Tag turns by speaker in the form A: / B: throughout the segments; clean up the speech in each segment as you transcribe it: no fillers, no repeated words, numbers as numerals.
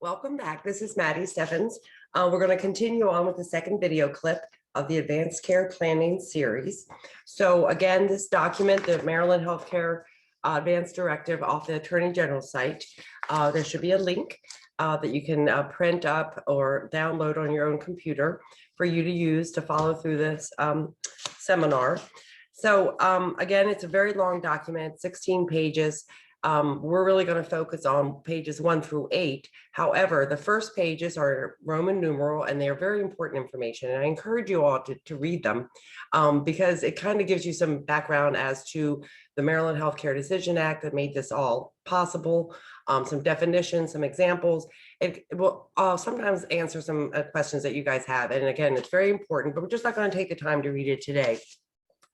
A: Welcome back. This is Maddie Steffens. We're going to continue on with the second video clip of the Advanced Care Planning series. So again, this document, the Maryland Healthcare Advanced Directive off the Attorney General's site, there should be a link that you can print up or download on your own computer for you to use to follow through this seminar. So again, it's a very long document, 16 pages. We're really going to focus on pages 1 through 8. However, the first pages are Roman numeral and they are very important information. And I encourage you all to read them because it kind of gives you some background as to the Maryland Healthcare Decision Act that made this all possible, some definitions, some examples. It will sometimes answer some questions that you guys have. And again, it's very important, but we're just not going to take the time to read it today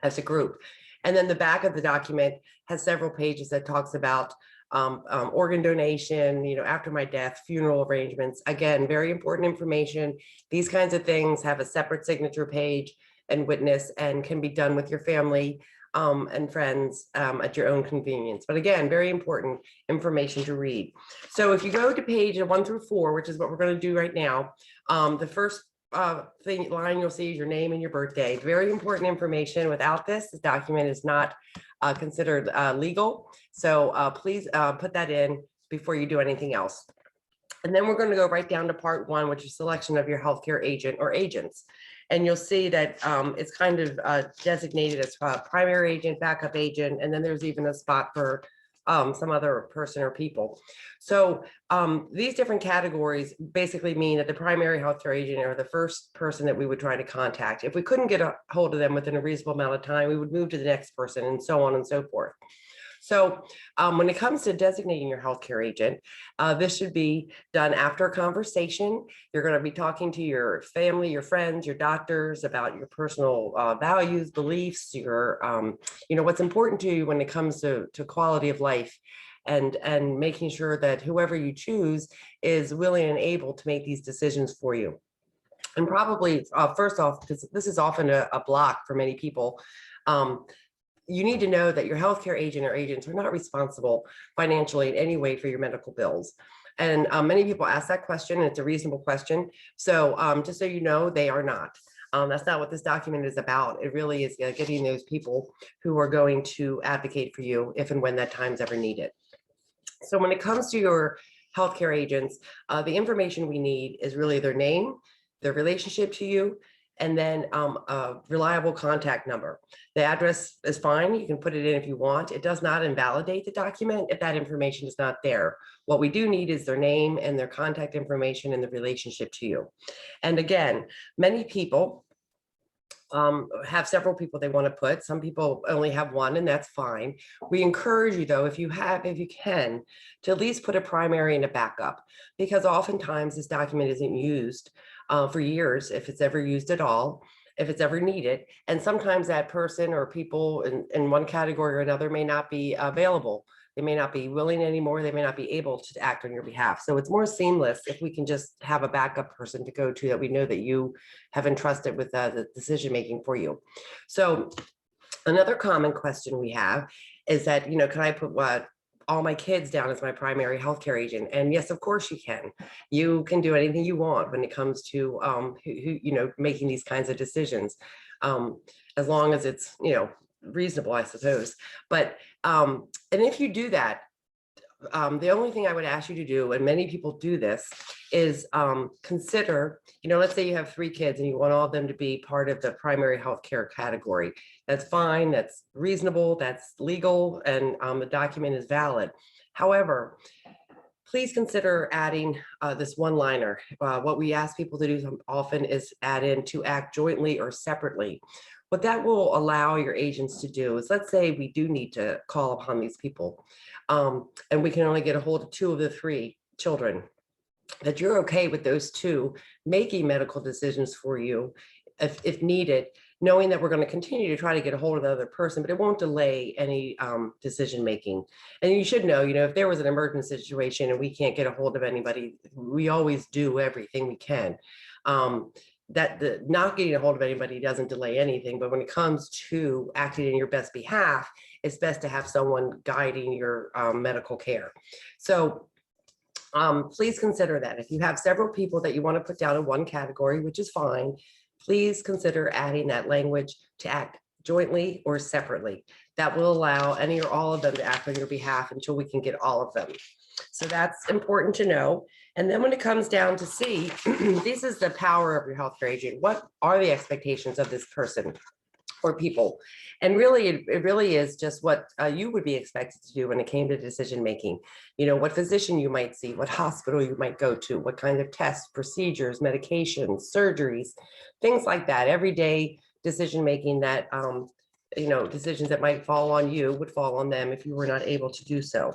A: as a group. And then the back of the document has several pages that talks about organ donation, after my death, funeral arrangements. Again, very important information. These kinds of things have a separate signature page and witness and can be done with your family and friends at your own convenience. But again, very important information to read. So if you go to page 1 through 4, which is what we're going to do right now, the first line you'll see is your name and your birthday. Very important information. Without this document is not considered legal. So please put that in before you do anything else. And then we're going to go right down to part 1, which is selection of your healthcare agent or agents. And you'll see that it's kind of designated as primary agent, backup agent, and then there's even a spot for some other person or people. So these different categories basically mean that the primary healthcare agent are the first person that we would try to contact. If we couldn't get a hold of them within a reasonable amount of time, we would move to the next person and so on and so forth. So when it comes to designating your healthcare agent, this should be done after a conversation. You're going to be talking to your family, your friends, your doctors about your personal values, beliefs, your, what's important to you when it comes to quality of life, and making sure that whoever you choose is willing and able to make these decisions for you. And probably first off, because this is often a block for many people, you need to know that your healthcare agent or agents are not responsible financially in any way for your medical bills. And many people ask that question, and it's a reasonable question. So just so you know, they are not. That's not what this document is about. It really is getting those people who are going to advocate for you if and when that time's ever needed. So when it comes to your healthcare agents, the information we need is really their name, their relationship to you, and then a reliable contact number. The address is fine. You can put it in if you want. It does not invalidate the document if that information is not there. What we do need is their name and their contact information and the relationship to you. And again, many people have several people they want to put. Some people only have one, and that's fine. We encourage you, though, if you can, to at least put a primary and a backup, because oftentimes this document isn't used for years, if it's ever used at all, if it's ever needed. And sometimes that person or people in one category or another may not be available. They may not be willing anymore. They may not be able to act on your behalf. So it's more seamless if we can just have a backup person to go to that we know that you have entrusted with the decision making for you. So another common question we have is that, can I put all my kids down as my primary healthcare agent? And yes, of course you can. You can do anything you want when it comes to making these kinds of decisions, as long as it's reasonable, I suppose. But and if you do that, the only thing I would ask you to do, and many people do this, is consider, let's say you have 3 kids and you want all of them to be part of the primary healthcare category. That's fine, that's reasonable, that's legal, and the document is valid. However, please consider adding this one-liner. What we ask people to do often is add in to act jointly or separately. What that will allow your agents to do is, let's say we do need to call upon these people, and we can only get a hold of 2 of the 3 children, that you're okay with those 2 making medical decisions for you if needed, knowing that we're going to continue to try to get a hold of the other person, but it won't delay any decision making. And you should know, if there was an emergency situation and we can't get a hold of anybody, we always do everything we can. That the not getting a hold of anybody doesn't delay anything, but when it comes to acting in your best behalf, it's best to have someone guiding your medical care. So Please consider that. If you have several people that you want to put down in one category, which is fine, please consider adding that language to act jointly or separately. That will allow any or all of them to act on your behalf until we can get all of them. So that's important to know. And then when it comes down to C, this is the power of your healthcare agent. What are the expectations of this person or people? And really, it really is just what you would be expected to do when it came to decision making. You know, what physician you might see, what hospital you might go to, what kind of tests, procedures, medications, surgeries, things like that. Everyday decision making that you know, decisions that might fall on you would fall on them if you were not able to do so.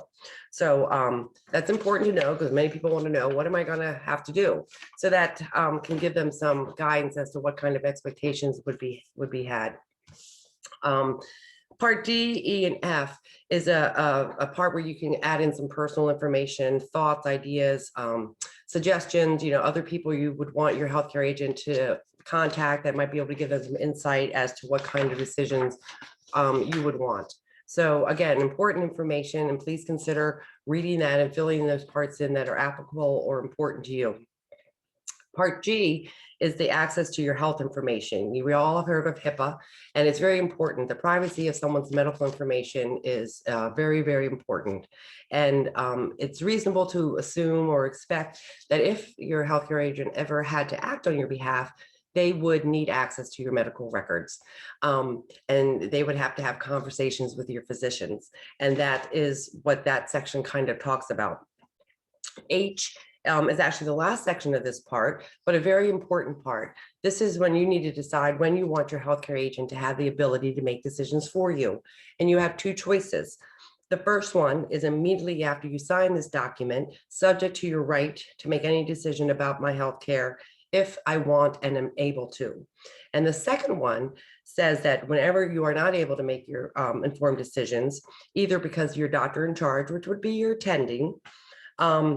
A: So that's important to know, because many people want to know, what am I going to have to do? So that can give them some guidance as to what kind of expectations would be had. Part D, E, and F is a part where you can add in some personal information, thoughts, ideas, suggestions, you know, other people you would want your healthcare agent to contact that might be able to give them some insight as to what kind of decisions you would want. So again, important information, and please consider reading that and filling those parts in that are applicable or important to you. Part G is the access to your health information. We all have heard of HIPAA, and it's very important. The privacy of someone's medical information is very, very important. And it's reasonable to assume or expect that if your healthcare agent ever had to act on your behalf, they would need access to your medical records. And they would have to have conversations with your physicians. And that is what that section kind of talks about. H is actually the last section of this part, but a very important part. This is when you need to decide when you want your healthcare agent to have the ability to make decisions for you. And you have two choices. The first one is immediately after you sign this document, subject to your right to make any decision about my healthcare if I want and am able to. And the second one says that whenever you are not able to make your informed decisions, either because your doctor in charge, which would be your attending,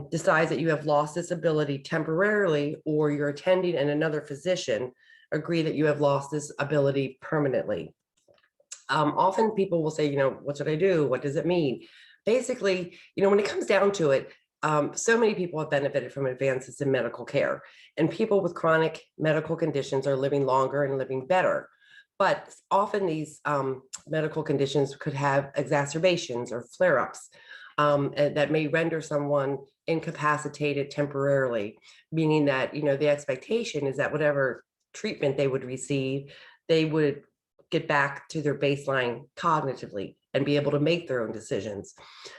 A: decides that you have lost this ability temporarily, or your attending and another physician agree that you have lost this ability permanently. Often people will say, you know, what should I do? What does it mean? Basically, you know, when it comes down to it, so many people have benefited from advances in medical care, and people with chronic medical conditions are living longer and living better. But often these medical conditions could have exacerbations or flare-ups that may render someone incapacitated temporarily, meaning that, you know, the expectation is that whatever treatment they would receive, they would get back to their baseline cognitively and be able to make their own decisions.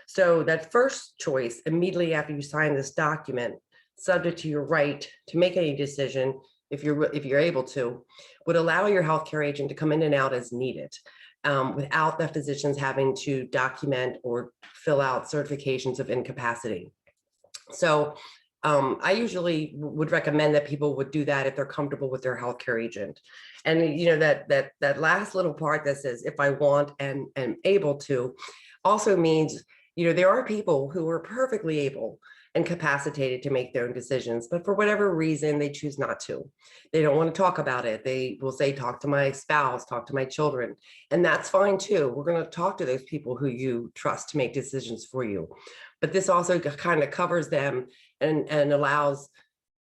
A: So that first choice, immediately after you sign this document, subject to your right to make any decision, if you're able to, would allow your healthcare agent to come in and out as needed, without the physicians having to document or fill out certifications of incapacity. So I usually would recommend that people would do that if they're comfortable with their healthcare agent. And you know, that last little part that says, if I want and am able to, also means, you know, there are people who are perfectly able and capacitated to make their own decisions, but for whatever reason, they choose not to. They don't want to talk about it. They will say, talk to my spouse, talk to my children. And that's fine too. We're going to talk to those people who you trust to make decisions for you. But this also kind of covers them and allows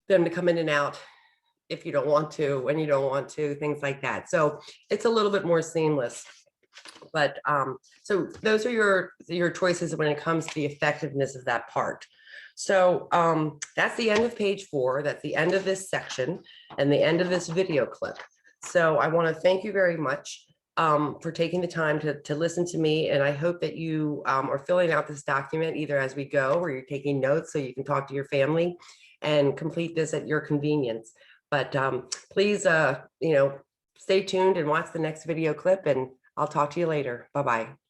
A: them to come in and out if you don't want to, when you don't want to, things like that. So it's a little bit more seamless. But so those are your choices when it comes to the effectiveness of that part. So that's the end of page 4. That's the end of this section and the end of this video clip. So I want to thank you very much for taking the time to listen to me. And I hope that you are filling out this document either as we go, or you're taking notes so you can talk to your family and complete this at your convenience. But please, you know, stay tuned and watch the next video clip, and I'll talk to you later. Bye-bye.